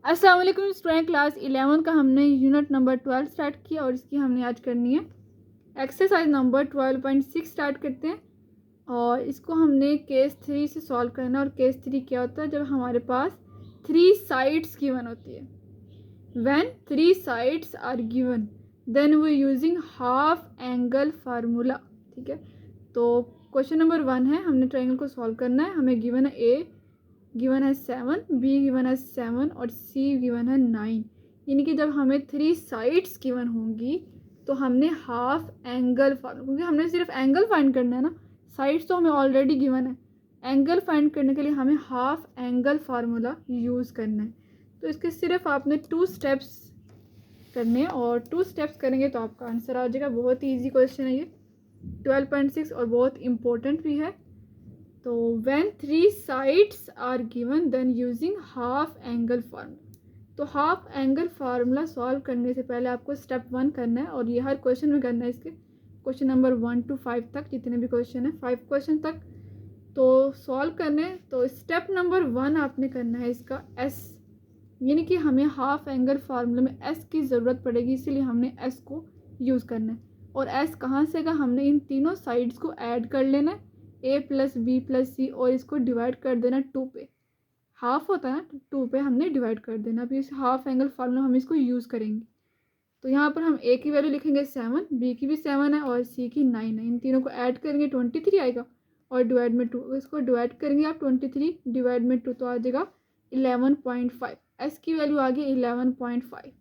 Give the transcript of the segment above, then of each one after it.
अस्सलाम वालेकुम student. Class 11 का हमने यूनिट नंबर 12 स्टार्ट किया और इसकी हमने आज करनी है एक्सरसाइज नंबर 12.6 स्टार्ट करते हैं। और इसको हमने केस 3 से सॉल्व करना है। और केस 3 क्या होता है? जब हमारे पास 3 साइड्स गिवन होती है। When 3 sides are given then we using half angle formula. ठीक है, तो क्वेश्चन नंबर 1 है, हमने ट्रायंगल को सॉल्व करना है। हमें गिवन है ए गिवन है 7, बी गिवन है 7 और सी गिवन है 9। यानी कि जब हमें 3 साइड्स गिवन होंगी तो हमने हाफ एंगल फार्मूला, क्योंकि हमने सिर्फ एंगल फाइंड करना है ना, साइड्स तो हमें ऑलरेडी गिवन है। एंगल फाइंड करने के लिए हमें हाफ एंगल फार्मूला यूज़ करना है। तो इसके सिर्फ आपने 2 स्टेप्स करने हैं और 2 स्टेप्स करेंगे तो आपका आंसर आ जाएगा। बहुत ही ईजी क्वेश्चन है ये 12.6 और बहुत इंपॉर्टेंट भी है। तो when 3 sides are given then using half angle formula। तो हाफ एंगल फार्मूला सॉल्व करने से पहले आपको स्टेप 1 करना है और ये हर क्वेश्चन में करना है। इसके क्वेश्चन नंबर 1 to 5 तक जितने भी क्वेश्चन है 5 क्वेश्चन तक तो सॉल्व करने। तो स्टेप नंबर 1 आपने करना है इसका एस, यानी कि हमें हाफ एंगल फार्मूला में एस की ज़रूरत पड़ेगी, इसीलिए हमने एस को यूज़ करना है। और एस कहाँ से का? हमने इन तीनों साइड्स को ऐड कर लेना है, ए प्लस बी प्लस सी, और इसको डिवाइड कर देना 2 पे। हाफ होता है ना, 2 पे हमने डिवाइड कर देना। अभी इस हाफ एंगल फार्मूला हम इसको यूज़ करेंगे। तो यहाँ पर हम ए की वैल्यू लिखेंगे 7, बी की भी 7 है और सी की 9 है। इन तीनों को ऐड करेंगे 23 आएगा और डिवाइड में 2, इसको डिवाइड करेंगे आप 23 डिवाइड में 2 तो आ जाएगा 11.5। एस की वैल्यू आ गई 11.5।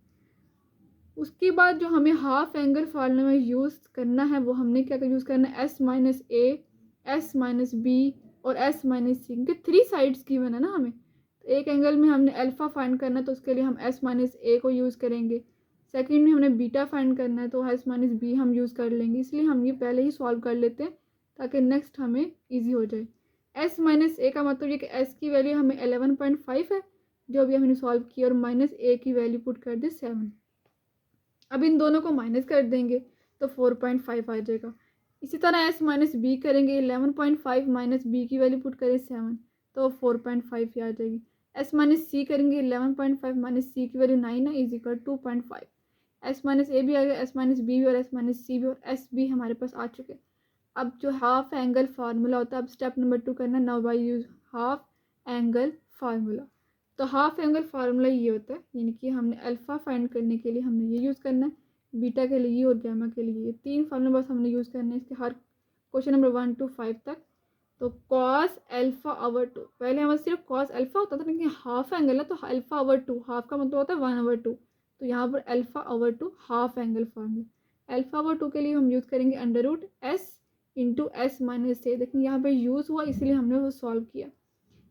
उसके बाद जो हमें हाफ एंगल फार्मूला में यूज़ करना है वो हमने क्या यूज़ करना है? एस माइनस ए, एस माइनस बी और एस माइनस सी, क्योंकि 3 साइड्स गिवन है ना हमें। तो एक एंगल में हमने अल्फ़ा फाइंड करना है तो उसके लिए हम एस माइनस ए को यूज़ करेंगे। सेकंड में हमने बीटा फाइंड करना है तो एस माइनस बी हम यूज़ कर लेंगे। इसलिए हम ये पहले ही सॉल्व कर लेते हैं ताकि नेक्स्ट हमें ईजी हो जाए। एस माइनस ए का मतलब ये कि एस की वैल्यू हमें 11.5 है जो अभी हमने सॉल्व किया, और माइनस ए की वैल्यू पुट कर दे 7। अब इन दोनों को माइनस कर देंगे तो 4.5 आ जाएगा। इसी तरह एस माइनस बी करेंगे, 11.5 माइनस बी की वैल्यू पुट करें 7 तो 4.5 ही आ जाएगी। एस माइनस सी करेंगे, 11.5 माइनस सी की वैल्यू 9 है, इज इक्वल 2.5। एस माइनस ए भी आ गया, एस माइनस बी भी और एस माइनस सी भी और एस बी हमारे पास आ चुके। अब जो हाफ एंगल फार्मूला होता है, अब स्टेप नंबर 2 करना, now by use half angle formula. तो हाफ एंगल फार्मूला ये होता है, यानी कि हमने अल्फ़ा फाइंड करने के लिए हमने ये यूज़ करना है, बीटा के लिए और गैमा के लिए, ये 3 फार्मूला बस हमने यूज़ करना है इसके हर क्वेश्चन नंबर 1 to 5 तक। तो कॉस अल्फ़ा ओवर 2, पहले हमारे सिर्फ कॉस अल्फ़ा होता था, लेकिन हाफ एंगल है तो अल्फ़ा ओवर 2, हाफ का मतलब होता है 1/2। तो यहाँ पर alpha over 2 half angle formula. Alpha over 2 के लिए हम यूज़ करेंगे under root S into S minus A. देखिए यहाँ पे यूज़ हुआ इसलिए हमने वो सॉल्व किया।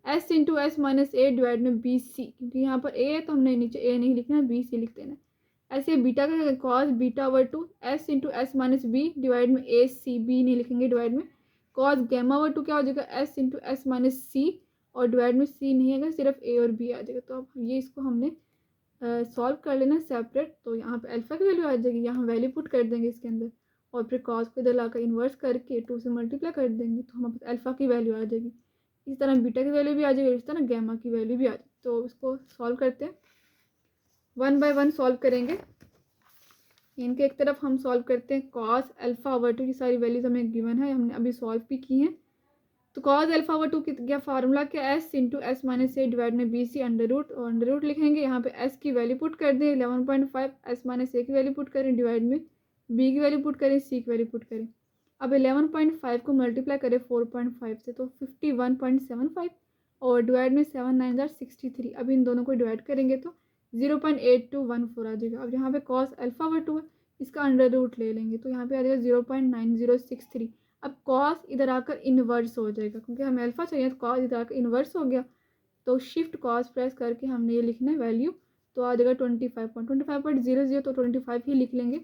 S into S minus A divide में बी सी, क्योंकि यहाँ पर ए है तो हमने नीचे ए नहीं लिखना है, बी सी लिख देना। ऐसे बीटा का cos beta over 2 S into S minus B divide में ए सी, बी नहीं लिखेंगे डिवाइड में। कॉस गैमा ओवर 2 क्या हो जाएगा? एस इंटू एस माइनस सी और डिवाइड में सी नहीं आएगा, सिर्फ ए और बी आ जाएगा। तो अब ये इसको हमने सॉल्व कर लेना सेपरेट। तो यहाँ पे अल्फ़ा की वैल्यू आ जाएगी, यहाँ वैल्यू पुट कर देंगे इसके अंदर और फिर कॉस को इधर लाकर इन्वर्स करके 2 से मल्टीप्लाई कर देंगे तो हमारे पास अल्फ़ा की वैल्यू आ जाएगी। इस तरह बीटा की वैल्यू भी आ जाएगी, इस तरह गैमा की वैल्यू भी आ जाएगी। तो इसको सॉल्व करते हैं, 1 बाय 1 सॉल्व करेंगे। इनके एक तरफ हम सॉल्व करते हैं कॉस अल्फ़ा ओवर 2 की सारी वैल्यूज हमें गिवन है, हमने अभी सॉल्व भी की हैं। तो कॉस अल्फ़ा ओवर 2 की क्या फार्मूला क्या? S into S minus A divide में बी सी अंडर रूट, और अंडर रूट लिखेंगे, यहाँ पे एस की वैल्यू पुट कर दें 11.5, एस माइनस ए की वैल्यू पुट करें डिवाइड में बी की वैल्यू पुट करें, सी की वैल्यू पुट करें। अब 11.5 को मल्टीप्लाई करें 4.5 से तो 51.75 और डिवाइड में 7 9 63। अब इन दोनों को डिवाइड करेंगे तो 0.8214 आ जाएगा। अब यहाँ पे कॉस अल्फ़ा ओवर 2 है, इसका अंडर रूट ले लेंगे तो यहाँ पे आ जाएगा 0.9063। अब कॉस इधर आकर इन्वर्स हो जाएगा, क्योंकि हमें अल्फ़ा चाहिए तो कॉस इधर आकर इन्वर्स हो गया। तो शिफ्ट कॉस प्रेस करके हमने ये लिखना है वैल्यू, तो आ जाएगा 25.00, तो 25 ही लिख लेंगे।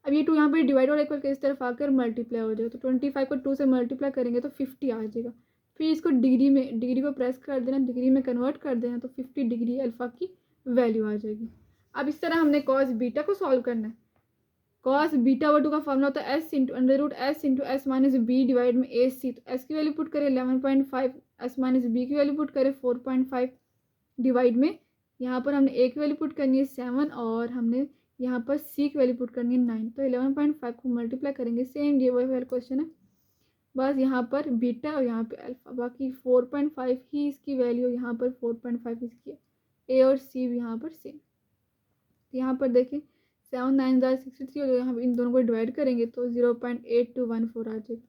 अब ये 2 यहाँ पे डिवाइड और इक्वल के इस तरफ आकर मल्टीप्लाई हो जाएगा, तो 25 को 2 से मल्टीप्लाई करेंगे तो 50 आ जाएगा। फिर इसको डिग्री को प्रेस कर देना, डिग्री में कन्वर्ट कर देना तो 50 डिग्री अल्फ़ा की वैल्यू आ जाएगी। अब इस तरह हमने कॉस बीटा को सॉल्व करना है। कॉस बीटा ओवर 2 का फॉर्मूला होता है S into under root S into S minus B divide में ए सी। तो एस की वैल्यू पुट करें 11.5, एस माइनस बी की वैल्यू पुट करें 4.5 डिवाइड में यहाँ पर हमने ए की वैल्यू पुट करनी है 7 और हमने यहाँ पर सी की वैल्यू पुट करनी है 9। तो 11.5 को मल्टीप्लाई करेंगे, सेम ये वही वाला क्वेश्चन है, बस यहाँ पर बीटा और यहाँ पे अल्फा। बाकी 4.5 ही इसकी वैल्यू, यहाँ पर 4.5 इसकी है। ए और सी भी यहाँ पर सेम। तो यहाँ पर देखिए 7 9 63 और यहाँ पर इन दोनों को डिवाइड करेंगे तो 0.8214 आ जाएगा।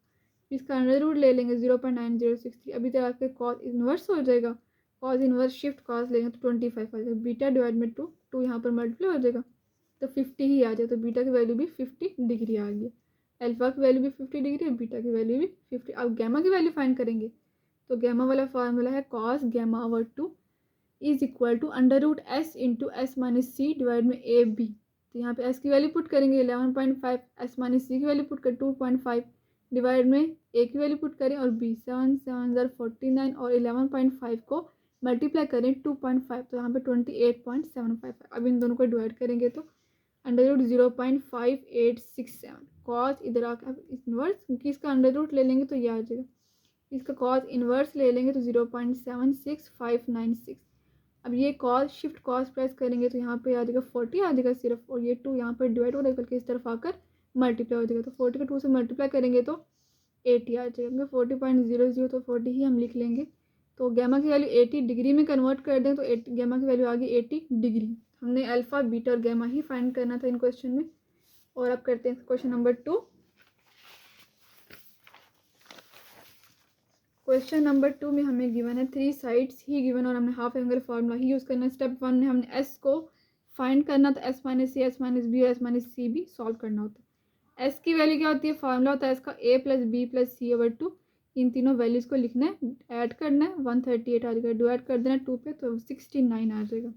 इसका अंडर रूट ले लेंगे 0.9063। अभी तक आपके कॉस इन्वर्स हो जाएगा, कॉस इन्वर्स शिफ्ट कॉस लेंगे तो 25 आ जाएगा। बीटा डिवाइड में 2 यहाँ पर मल्टीप्लाई हो जाएगा तो 50 ही आ जाएगा। तो बीटा की वैल्यू भी 50 डिग्री आ गई। अल्फा की वैल्यू भी 50 डिग्री है, बीटा की वैल्यू भी 50। अब गैमा की वैल्यू फाइंड करेंगे तो गैमा वाला फार्मूला है cos gamma over 2 is equal to under root S into S minus C divide में ए बी। तो यहाँ पे एस की वैल्यू पुट करेंगे 11.5, एस माइनस सी की वैल्यू पुट कर 2.5 डिवाइड में ए की वैल्यू पुट करें और बी 7 7 49 और 11.5 को मल्टीप्लाई करें 2.5 तो यहाँ पे 28.75। अब इन दोनों को डिवाइड करेंगे तो अंडर रूट 0.5867। कॉस इधर आकर इन्वर्स, क्योंकि इसका अंडर रूट ले लेंगे तो ये आ जाएगा, इसका कॉस इन्वर्स ले लेंगे तो 0.76596। अब ये कॉस शिफ्ट कॉस प्रेस करेंगे तो यहाँ पे आ जाएगा 40 आ जाएगा सिर्फ, और ये 2 यहाँ पर डिवाइड हो जाएगा बल्कि इस तरफ आकर मल्टीप्लाई हो जाएगा। तो 40 को 2 से मल्टीप्लाई करेंगे तो 80 आ जाएगा। 40.00 तो 40 ही हम लिख लेंगे। तो गैमा की वैल्यू 80 डिग्री में कन्वर्ट कर दें तो गैमा की वैल्यू आ गई 80 डिग्री। हमने अल्फा बीटा और गैमा ही फाइंड करना था इन क्वेश्चन में। और अब करते हैं क्वेश्चन नंबर 2। क्वेश्चन नंबर 2 में हमें गिवन है 3 साइड्स ही गिवन और हमने हाफ एंगल फार्मूला ही यूज़ करना है। स्टेप 1 में हमने एस को फाइंड करना था, एस माइनस सी, एस माइनस बी और एस माइनस सी भी सॉल्व करना होता है। एस की वैल्यू क्या होती है, फार्मूला होता है इसका ए प्लस बी प्लस सी ओवर 2। इन तीनों वैल्यूज़ को लिखना है, ऐड करना है, 138 आ जाएगा, डिवाइड कर देना 2 पे तो 69 आ जाएगा।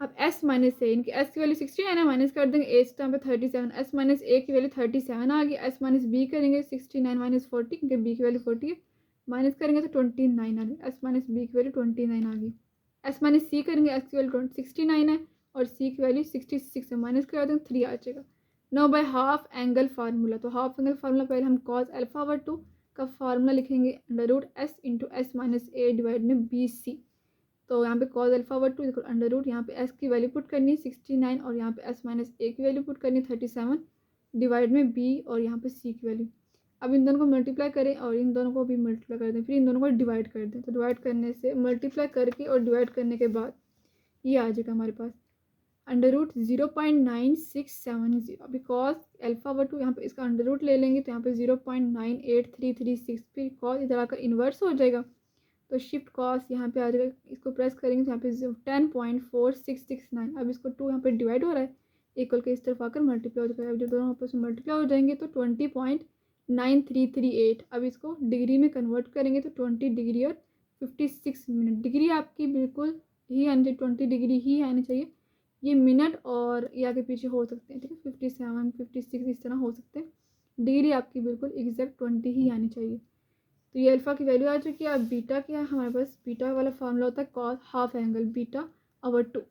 अब एस माइनस ए, इनकी एस की वैल्यू 69 है, माइनस कर देंगे ए टाइम पे 37, एस माइनस ए की वैल्यू 37 आ गई। एस माइनस बी करेंगे 69 माइनस 40 क्योंकि बी की वैल्यू 40 है, माइनस करेंगे तो 29 आ गई। एस माइनस बी की वैल्यू 29 आ गई। एस माइनस सी करेंगे, एस की वैल्यू 69 है और सी की वैल्यू 66 है, माइनस कर देंगे 3 आ जाएगा। No by half angle formula, तो हाफ एंगल फार्मूला पहले हम कॉस अल्फा ओवर 2 का फार्मूला लिखेंगे under root S into S minus A divide में बी सी। तो यहाँ पे cos alpha over 2 equal under root, यहाँ पे एस की वैल्यू पुट करनी है 69 और यहाँ पे एस माइनस ए की वैल्यू पुट करनी है 37 डिवाइड में बी और यहाँ पे सी की वैल्यू। अब इन दोनों को मल्टीप्लाई करें और इन दोनों को भी मल्टीप्लाई कर दें, फिर इन दोनों को डिवाइड कर दें। तो डिवाइड करने से, मल्टीप्लाई करके और डिवाइड करने के बाद ये आ जाएगा हमारे पास under root 0.9670। Because alpha over 2 यहाँ पे इसका अंडर रूट ले लेंगे तो यहाँ पे 0.98336, फिर कॉस इधर आकर इन्वर्स हो जाएगा तो शिफ्ट कॉस यहाँ पे आ जाएगा, इसको प्रेस करेंगे तो यहाँ पे 10.4669। अब इसको 2 यहाँ पे डिवाइड हो रहा है, इक्वल के इस तरफ आकर मल्टीप्लाई हो जाएगा। जब दोनों आपस में मल्टीप्लाई हो जाएंगे तो 20.9338। अब इसको डिग्री में कन्वर्ट करेंगे तो 20 डिग्री और 56 मिनट। डिग्री आपकी बिल्कुल ही आनी चाहिए, 20 डिग्री ही आनी चाहिए। ये मिनट और ये आगे पीछे हो सकते हैं, ठीक है, 57 56 इस तरह हो सकते हैं। डिग्री आपकी बिल्कुल एग्जैक्ट 20 ही आनी चाहिए। तो ये अल्फ़ा की वैल्यू आ चुकी है। अब बीटा क्या है हमारे पास, बीटा वाला फार्मूला होता है cos half angle beta over 2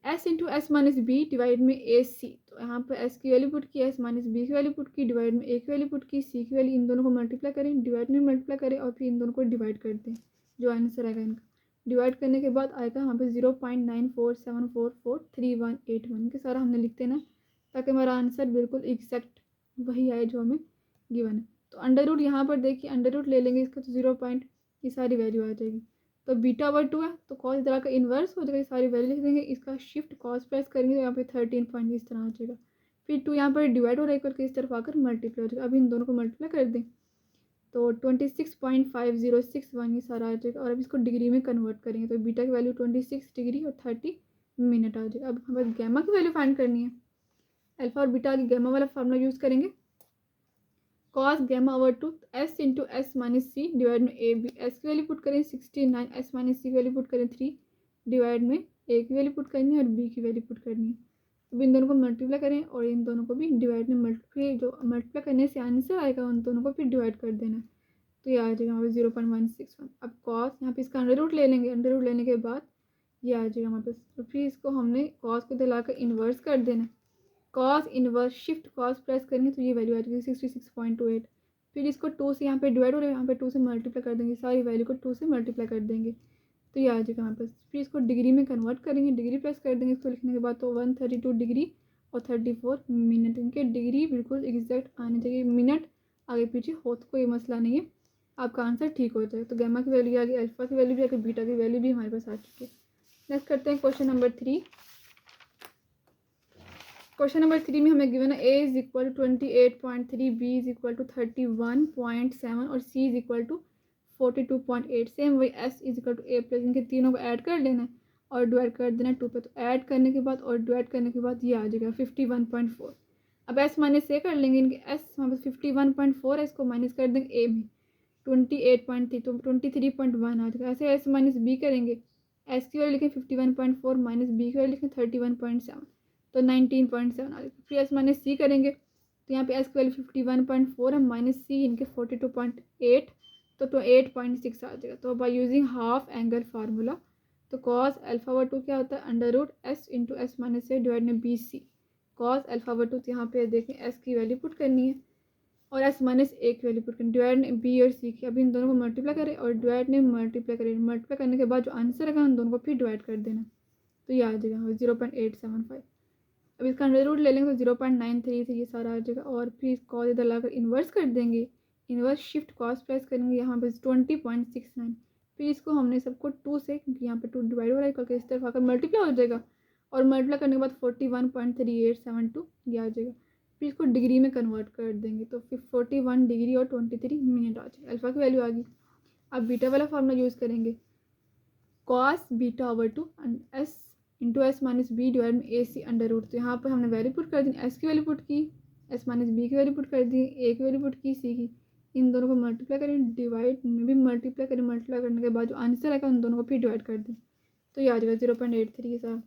S into S minus B divide में ए सी। तो यहाँ पर एस की वैल्यू पुट की, एस माइनस बी की वैल्यू पुट की, डिवाइड में ए की वैल्यू पुट की, सी की वैल्यू, इन दोनों को मल्टीप्लाई करें, डिवाइड में मल्टीप्लाई करें और फिर इन दोनों को डिवाइड कर दें। जो आंसर आएगा इनका डिवाइड करने के बाद आएगा यहाँ पे 0.94744381 के सारा हमने लिख देना ताकि हमारा आंसर बिल्कुल एग्जैक्ट वही आए जो हमें गिवन है। तो अंडर रूट यहाँ पर देखिए अंडर रूट ले लेंगे इसका तो 0 पॉइंट ये सारी वैल्यू आ जाएगी। तो बीटा ओवर 2 है तो कॉस इधर का इन्वर्स हो जाएगा, ये सारी वैल्यू लिख देंगे। इसका शिफ्ट कॉस प्रेस करेंगे तो यहाँ पे 13 पॉइंट इस तरह आ जाएगा। फिर 2 यहाँ पर डिवाइड हो रहा है करके इस तरफ आकर मल्टीप्लाई हो जाएगा। अब इन दोनों को मल्टीप्लाई कर दें तो 26.5061 ये सारा आ जाएगा। और अब इसको डिग्री में कन्वर्ट करेंगे तो बीटा की वैल्यू 26 डिग्री और 30 मिनट आ जाएगा। अब हमें गैमा की वैल्यू फाइंड करनी है। अल्फा और बीटा की गैमा वाला फार्मूला यूज़ करेंगे cos gamma over 2 S into S minus C divide में ए बी। एस की वैल्यू पुट करें 69, एस माइनस सी की वैल्यू पुट करें 3 डिवाइड में ए की वैल्यू पुट करनी है और बी की वैल्यू पुट करनी है। अब इन दोनों को मल्टीप्लाई करें और इन दोनों को भी डिवाइड में मल्टीप्लाई, जो मल्टीप्लाई करने से आंसर आएगा उन दोनों को फिर डिवाइड कर देना। तो ये आ जाएगा हमारे 0.161। अब कॉस यहाँ पे इसका अंडर रूट ले लेंगे, अंडर रूट लेने के बाद ये आ जाएगा हमारे पास। तो फिर इसको हमने कॉस को दिलाकर इन्वर्स कर देना, cos inverse shift cos press करेंगे तो ये वैल्यू आ जाएगी 66.28। फिर इसको 2 से यहाँ पे डिवाइड हो रहा है, यहाँ पे 2 से मल्टीप्लाई कर देंगे, सारी वैल्यू को 2 से मल्टीप्लाई कर देंगे तो ये आ जाएगा यहाँ पर। फिर इसको डिग्री में कन्वर्ट करेंगे, डिग्री प्रेस कर देंगे इसको लिखने के बाद, तो 132 डिग्री और 34 मिनट। इनके डिग्री बिल्कुल एग्जैक्ट आने चाहिए, मिनट आगे पीछे हो तो कोई मसला नहीं है, आपका आंसर ठीक हो जाएगा। तो गैमा की वैल्यू आ गई, अल्फा की वैल्यू भी आ गई, बीटा की वैल्यू भी हमारे पास आ चुकी है। नेक्स्ट करते हैं क्वेश्चन नंबर 3। क्वेश्चन नंबर 3 में हमें गिवन है A is equal to 28.3, B is equal to 31.7 और C is equal to 42.8। Same वही S is equal to A plus, इनके तीनों को ऐड कर लेना है और डिवाइड कर देना है 2 पे। तो ऐड करने के बाद और डिवाइड करने के बाद ये आ जाएगा 51.4। अब एस माइनस ए कर लेंगे, इनके एस हमारे पास 51.4 है, इसको माइनस कर देंगे ए में 28.3, तो 23.1 आ जाएगा। ऐसे एस माइनस बी करेंगे, एस की वैल्यू लिखें 51.4 माइनस बी की वैल्यू लिखें 31.7, तो 19.7 आ जाएगा। फिर एस माइनस सी करेंगे, तो यहाँ पे एस की वैल्यू 51.4 है, माइनस सी इनके 42.8, तो 8.6 आ जाएगा। तो by using half angle formula, तो कॉस अल्फा वर 2 क्या होता है, under root S into S minus A divide में B C. Cos alpha over 2, तो यहाँ पे देखें एस की वैल्यू पुट करनी है और एस माइनस ए की वैल्यू पुट करनी, डिवाइड में बी और सी की। अभी इन दोनों को मल्टीप्लाई करें और डिवाइड में मल्टीप्लाई करें, मल्टीप्लाई करने के बाद जो आंसर आएगा उन दोनों को फिर डिवाइड कर देना, तो ये आ जाएगा 0.875। अब इसका अंडर रूट ले लेंगे तो 0.933 ये सारा आ जाएगा। और फिर कॉस इधर लाकर इन्वर्स कर देंगे, इन्वर्स शिफ्ट कॉस प्रेस करेंगे यहाँ पे 20.69। फिर इसको हमने सबको 2 से, क्योंकि यहाँ पे 2 डिवाइड हो रहा है करके इस तरफ आकर मल्टीप्लाई हो जाएगा और मल्टीप्लाई करने के बाद 41.3872 ये आ जाएगा। फिर इसको डिग्री में कन्वर्ट कर देंगे, तो फिर 41 डिग्री और 23 मिनट आ जाएगा। अल्फा की वैल्यू आ गई। अब बीटा वाला फार्मूला यूज़ करेंगे, cos beta over 2 S into S minus B divide में ए सी अंडर रूट। तो यहाँ पर हमने वैल्यू पुट कर दी, एस की वैल्यू पुट की, एस माइनस बी की वैल्यू पुट कर दी, ए की वैल्यू पुट की, सी की। इन दोनों को मल्टीप्लाई करें, डिवाइड में भी मल्टीप्लाई करें, मल्टीप्लाई करने के बाद जो आंसर आएगा उन दोनों को फिर डिवाइड कर दें, तो ये आ जाएगा 0.83 के साथ।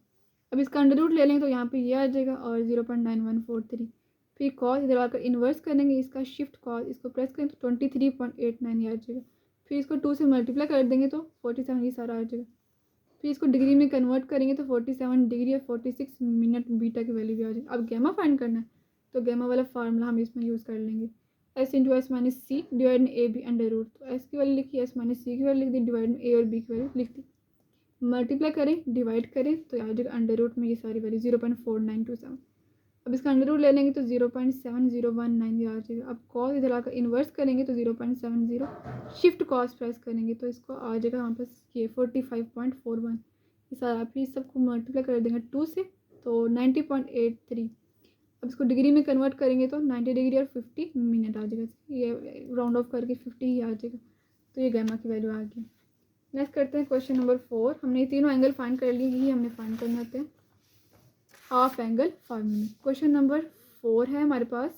अब इसका अंडर रूट ले लेंगे तो यहाँ पे ये आ जाएगा और 0.9143। फिर कॉस इधर आकर इन्वर्स करेंगे, इसका शिफ्ट कॉस इसको प्रेस करें तो 23.89 ये आ जाएगा। फिर इसको 2 से मल्टीप्लाई कर देंगे तो 47 ये सारा आ जाएगा। फिर इसको डिग्री में कन्वर्ट करेंगे तो 47 डिग्री और 46 मिनट बीटा की वैल्यू भी आ जाएगी। अब गैमा फाइंड करना है, तो गैमा वाला फार्मूला हम इसमें यूज़ कर लेंगे, S into S minus C divide में ए बी अंडर रूट। तो एस की वैल्यू लिखी, एस माइनस सी की वैल्यू लिख दी, डिवाइड में ए और बी की वैल्यू लिख दी, मल्टीप्लाई करें, डिवाइड करें, तो आ जाएगा अंडर रूट में ये सारी वैल्यू 0.4927। अब इसका अंडर रूट ले लेंगे तो 0.7019 ये आ जाएगा। अब कॉस इधर आकर इन्वर्स करेंगे तो 0.70, शिफ्ट कॉस प्रेस करेंगे तो इसको आ जाएगा यहाँ पर ये 45.41 ये सारा। फिर सबको मल्टीप्लाई कर देंगे 2 से तो 90.83। अब इसको डिग्री में कन्वर्ट करेंगे तो 90 डिग्री और 50 मिनट आ जाएगा, ये राउंड ऑफ करके 50 ही आ जाएगा। तो ये गैमा की वैल्यू आ गई। नेक्स्ट करते हैं क्वेश्चन नंबर 4। हमने ये तीनों एंगल फाइंड कर लिए, यही हमने फाइंड करना होते हैं half angle formula. Question number 4 है हमारे पास,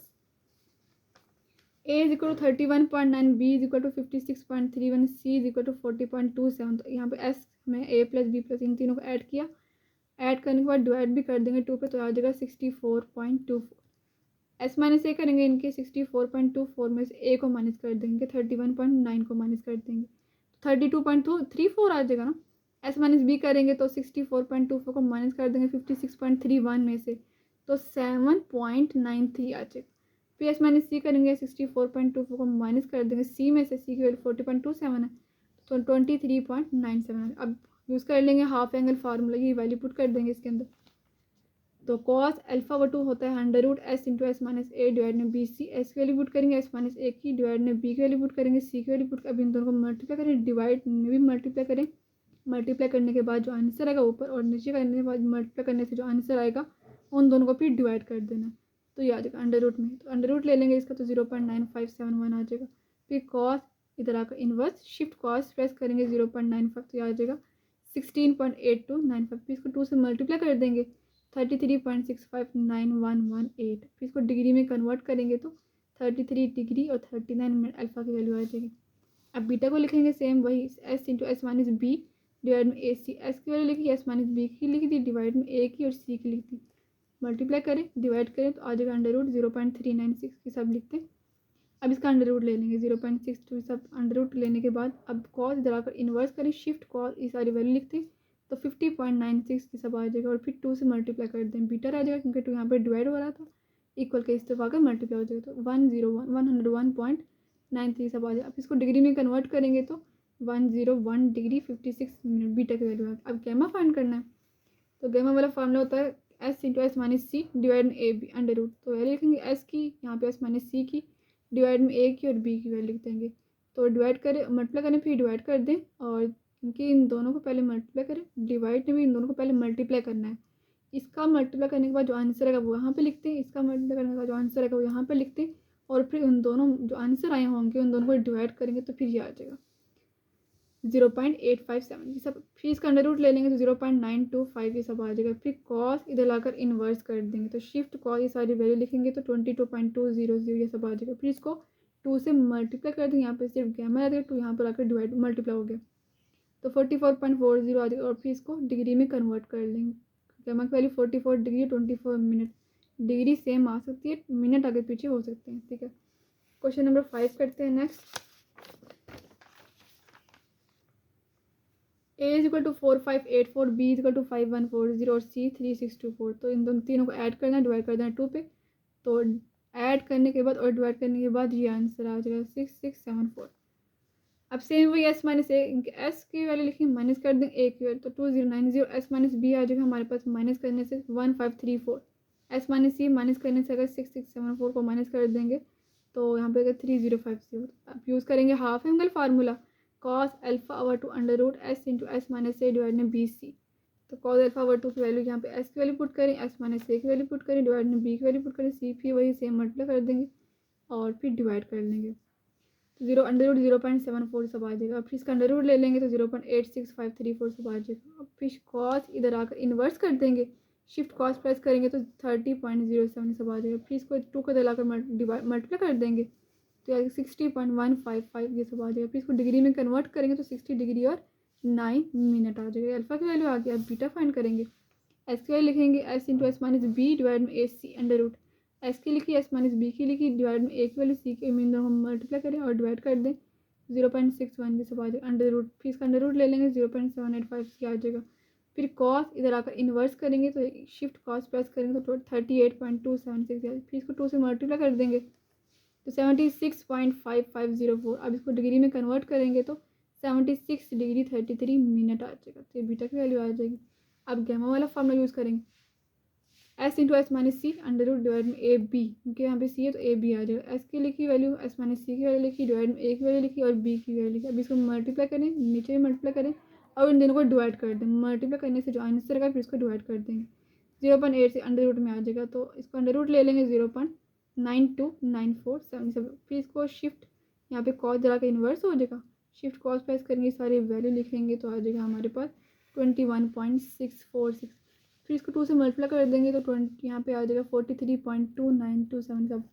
A is equal to 31.9, B is equal to 56.31, C is equal to 40.27। तो यहाँ पे एस में ए प्लस बी प्लस इन तीनों को ऐड किया, ऐड करने के बाद डिवाइड भी कर देंगे 2 पे, तो आ जाएगा 64.24। एस माइनस ए करेंगे, इनके 64.24 में से ए को माइनस कर देंगे, 31.9 को माइनस कर देंगे, 32.34 आ जाएगा ना। एस माइनस बी करेंगे तो 64.24 को माइनस कर देंगे 56.31 में से, तो 7.93 आ जाएगा। फिर एस माइनस सी करेंगे, 64.24 को माइनस कर देंगे सी में से, सी की वैल्यू 40.27 है, तो 23.97। अब यूज़ कर लेंगे हाफ एंगल फार्मूला, ये वैल्यू पुट कर देंगे इसके अंदर। तो कॉस अल्फा व 2 होता है under root S into S minus A divide में बी सी। एस की वैल्यू पुट करेंगे, एस माइनस ए की, डिवाइड में बी की वैल्यू पुट करेंगे, सी की वैल्यू पुट। अब इन दोनों को मल्टीप्लाई करें, डिवाइड में भी मल्टीप्लाई करें, मल्टीप्लाई करने के बाद जो आंसर आएगा ऊपर और नीचे करने के बाद मल्टीप्लाई करने से जो आंसर आएगा उन दोनों को फिर डिवाइड कर देना, तो ये आ जाएगा अंडर रूट में। तो अंडर रूट ले लेंगे इसका तो 0.9571 आ जाएगा। फिर कॉस इधर आकर इन्वर्स शिफ्ट कॉस प्रेस करेंगे 0.95, तो ये आ जाएगा 16.8295। फिर इसको 2 से मल्टीप्लाई कर देंगे 33.659118। फिर इसको डिग्री में कन्वर्ट करेंगे तो 33 डिग्री और 39 मिनट अल्फा की वैल्यू आ जाएगी। अब बीटा को लिखेंगे सेम वही, S into S minus B divide में ए सी। एस की वैल्यू लिखी, एस माइनस बी की लिख दी, डिवाइड में ए की और सी की लिख दी, मल्टीप्लाई करें, डिवाइड करें, तो आ जाएगा अंडर रूट 0.396 की सब लिखते हैं। अब इसका अंडर रूट ले लेंगे 0.62 सब अंडर रूट लेने के बाद अब कॉस इधर आकर इन्वर्स करें, शिफ्ट कॉस ये सारी वैल्यू लिखते हैं, तो 50.96 की सब आ जाएगा। और फिर 2 से मल्टीप्लाई कर दें, बीटा आ जाएगा क्योंकि 2 यहाँ पर डिवाइड हो रहा था, इक्वल के इस तरफ आकर मल्टीप्लाई हो जाएगा, तो 101.93 सब आ जाएगा। अब इसको डिग्री में कन्वर्ट करेंगे तो 101 डिग्री 56 मिनट बीटा की वैल्यू है। अब गैमा फाइंड करना है, तो गैमा वाला फॉर्मूला होता है S into S minus C divide में ए बी अंडर रूट। तो वैल्यू लिखेंगे एस की, यहाँ पे एस माइनस सी की, डिवाइड में ए की और बी की वैल्यू लिख देंगे। तो डिवाइड करें, मल्टीप्लाई करें, फिर डिवाइड कर दें, और क्योंकि इन दोनों को पहले मल्टीप्लाई करें, डिवाइड में भी इन दोनों को पहले मल्टीप्लाई करना है। इसका मल्टीप्लाई करने के बाद जो आंसर आएगा वो यहाँ पे लिखते हैं, इसका मल्टीप्लाई करने के बाद जो आंसर आएगा वो यहाँ पे लिखते हैं, और फिर उन दोनों जो आंसर आए होंगे उन दोनों को डिवाइड करेंगे तो फिर ये आ जाएगा 0.857। ये सब फिर इसका अंडर रूट ले लेंगे तो 0.925 ये सब आ जाएगा। फिर कॉस इधर लाकर इन्वर्स कर देंगे, तो शिफ्ट कॉस ये सारी वैल्यू लिखेंगे तो 22.200 ये सब आ जाएगा। फिर इसको 2 से मल्टीप्लाई कर देंगे, यहाँ पे सिर्फ गैमा आ जाएगा, 2 यहाँ पर आकर डिवाइड मल्टीप्लाई हो गया तो 44.40 आ जाएगा। और फिर इसको डिग्री में कन्वर्ट कर लेंगे, गैमा की value 44 degree 24 minute. Degree same आ सकती है, मिनट आगे पीछे हो सकते हैं, ठीक है। क्वेश्चन नंबर 5 करते हैं next. A is equal to 4584, B is equal to 5140 और C 3624। तो इन दोनों तीनों को ऐड करना है, डिवाइड कर देना 2 पे। तो ऐड करने के बाद और डिवाइड करने के बाद ये आंसर आ जाएगा 6674। अब सेम वही एस माइनस ए, एस की वैल्यू लिखी माइनस कर देंगे ए की वैल्यू, तो 2090 एस माइनस बी आ जाएगा हमारे पास, माइनस करने से 1534। एस माइनस सी माइनस करने से अगर 6674 को माइनस कर देंगे तो यहाँ पे अगर 3050। अब यूज़ करेंगे half angle formula, cos alpha over two under root S into S minus A divide में बी सी। तो कॉस अल्फा ओवर टू की वैल्यू यहाँ पे एस की वैल्यू पुट करें, एस माइनस ए की वैल्यू पुट करें, डिवाइड में बी की वैल्यू पुट करें, सी फिर वही सेम मल्टीप्लाई कर देंगे और फिर डिवाइड कर लेंगे। 0 अंडर रूट 0.74 सब आ जाएगा। फिर इसका अंडर रूट ले लेंगे तो 0.86534 सब आ जाएगा। अब फिर कॉस इधर आकर इन्वर्स कर देंगे, शिफ्ट कॉस प्रेस करेंगे तो 30.07 सब आ जाएगा। फिर इसको 2 को दिलाकर मल्टीप्लाई कर देंगे तो 60.155 ये सब आ जाएगा। फिर इसको डिग्री में कन्वर्ट करेंगे तो 60 डिग्री और 9 मिनट आ जाएगा। अल्फा की वैल्यू आ गया। अब बीटा फाइंड करेंगे, एस की वैल्यू लिखेंगे S into S minus B divide में A C under root. S की लिखी, एस माइनस बी की लिखी, डिवाइड में ए की वैल्यू सी की, इन दोनों हम मल्टीप्लाई करें और डिवाइड कर दें 0.61 ये सब आ जाएगा अंडर रूट। फिर इसका अंडर रूट ले लेंगे 0.785 सी आ जाएगा। फिर कॉस इधर आकर इन्वर्स करेंगे तो शिफ्ट कॉस प्रेस करेंगे तो 38.276 फिर इसको 2 से मल्टीप्लाई कर देंगे तो 76.5504। अब इसको डिग्री में कन्वर्ट करेंगे तो 76 डिग्री 33 मिनट आ जाएगा। तो ये बीटा की वैल्यू आ जाएगी। अब गैमा वाला फॉर्मूला यूज़ करेंगे, एस इंटू एस माइनस सी अंडर रूट डिवाइड में ए बी, क्योंकि यहाँ पे सी है तो ए बी आ जाएगा। एस की लिखी वैल्यू, एस माइनस सी की वैल्यू लिखी, डिवाइड में ए की वैल्यू लिखी और बी की वैल्यू लिखी। अब इसको मल्टीप्लाई करें, नीचे भी मल्टीप्लाई करें और इन दोनों को डिवाइड कर दें। मल्टीप्लाई करने से जो आंसर आएगा फिर इसको डिवाइड कर देंगे, 0.8 से अंडर रूट में आ जाएगा। तो इसको अंडर रूट ले लेंगे 0.929477। फिर इसको शिफ्ट यहाँ पे कॉस जला के इन्वर्स हो जाएगा, शिफ्ट कॉस प्रेस करेंगे, सारी वैल्यू लिखेंगे तो आ जाएगा हमारे पास 21.646। फिर इसको 2 से मल्टीप्लाई कर देंगे तो 20 यहाँ पे आ जाएगा 43.2927 सब।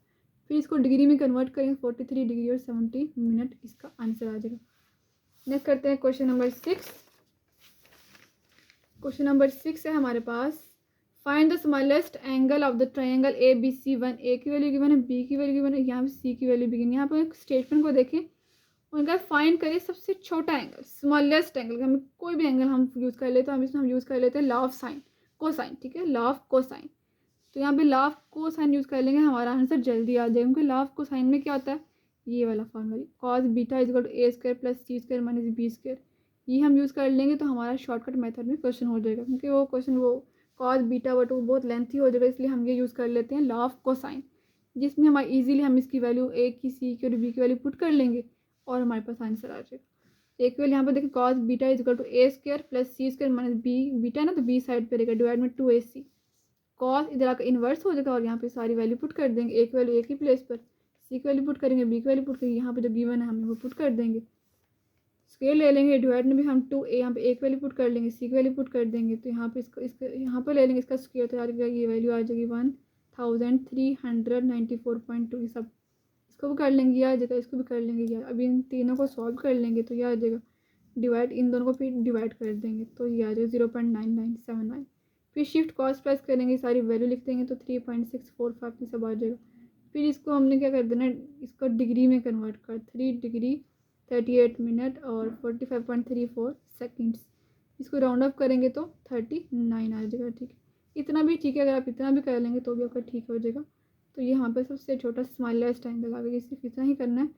फिर इसको डिग्री में कन्वर्ट करेंगे 43 डिग्री और 70 मिनट इसका आंसर आ जाएगा। नेक्स्ट करते हैं क्वेश्चन नंबर 6। क्वेश्चन नंबर 6 है हमारे पास, find the smallest angle of the triangle A B C one. A की वैल्यू गिवन है, बी की वैल्यू गिवन है, यहाँ पे सी की वैल्यू गिवन है। यहाँ पर स्टेटमेंट को देखें, उनका फाइंड करिए सबसे छोटा एंगल, स्मॉलेस्ट एंगल। हमें कोई भी एंगल हम यूज़ कर लेते हैं, हम इसमें हम यूज़ कर लेते हैं लॉ ऑफ साइन, कोसाइन, ठीक है, लॉ ऑफ कोसाइन। तो यहाँ पे लॉ ऑफ कोसाइन यूज़ कर लेंगे, हमारा आंसर जल्दी आ जाएगा। क्योंकि लॉ ऑफ कोसाइन में क्या होता है, ये वाला formula, cos beta is equal to A square plus C square minus B square, ये हम यूज़ कर लेंगे तो हमारा शॉर्टकट मेथड में क्वेश्चन हो जाएगा। क्योंकि वो क्वेश्चन वो कॉस बीटा बट वो बहुत लेंथी हो जाएगा, इसलिए हम ये यूज़ कर लेते हैं लॉ ऑफ कोसाइन, जिसमें हमारा ईजिली हम इसकी वैल्यू ए की, सी की और बी की वैल्यू पुट कर लेंगे और हमारे पास आंसर आ जाएगा। एक वैल्यू यहाँ पर देखिए, cos beta is equal to A square plus C square minus B, beta ना तो बी साइड पे रहेगा, डिवाइड में 2ac। कॉस इधर आकर इन्वर्स हो जाएगा और यहाँ पे सारी वैल्यू पुट कर देंगे, एक वैल्यू ए की प्लेस पर, सी की वैल्यू पुट करेंगे, बी की वैल्यू पुट करेंगे, यहाँ पे जो गिवन है हमें वो पुट कर देंगे। स्केल ले लेंगे, डिवाइड में भी हम 2a, यहाँ पे एक वैल्यू पुट कर लेंगे, सी की वैल्यू पुट कर देंगे तो यहाँ पे इसको यहाँ पे ले लेंगे, इसका स्केल तो ये वैल्यू आ जाएगी 1394.2 सब। इसको भी कर लेंगे, यह आ जाएगा, इसको भी कर लेंगे यार। अभी इन तीनों को सॉल्व कर लेंगे तो यह आ जाएगा, डिवाइड इन दोनों को फिर डिवाइड कर देंगे तो ये आ जाएगा 0.9979। फिर शिफ्ट कॉस प्रेस करेंगे, सारी वैल्यू लिख देंगे तो 3.645 सब आ जाएगा। फिर इसको हमने क्या कर देना, इसको डिग्री में कन्वर्ट कर, 3 डिग्री 38 मिनट और 45.34 सेकेंड्स। इसको राउंड अप करेंगे तो 39 आ जाएगा, ठीक है। इतना भी ठीक है, अगर आप इतना भी कर लेंगे तो भी आपका ठीक हो जाएगा। तो ये यहाँ पर सबसे छोटा स्मॉलेस्ट एंगल आ गया, सिर्फ इतना ही करना है।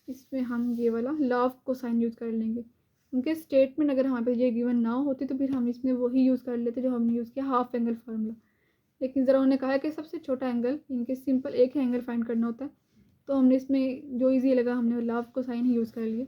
इसमें हम ये वाला लॉग कोसाइन यूज़ कर लेंगे। उनके स्टेटमेंट अगर हमारे पास ये गिवन ना होती तो फिर हम इसमें वही यूज़ कर लेते जो हमने यूज़ किया, हाफ एंगल फार्मूला। लेकिन ज़रा उन्होंने कहा है कि सबसे छोटा एंगल इनके सिंपल एक ही एंगल फाइंड करना होता है, तो हमने इसमें जो ईजी लगा हमने लॉग कोसाइन ही यूज़ कर लिया।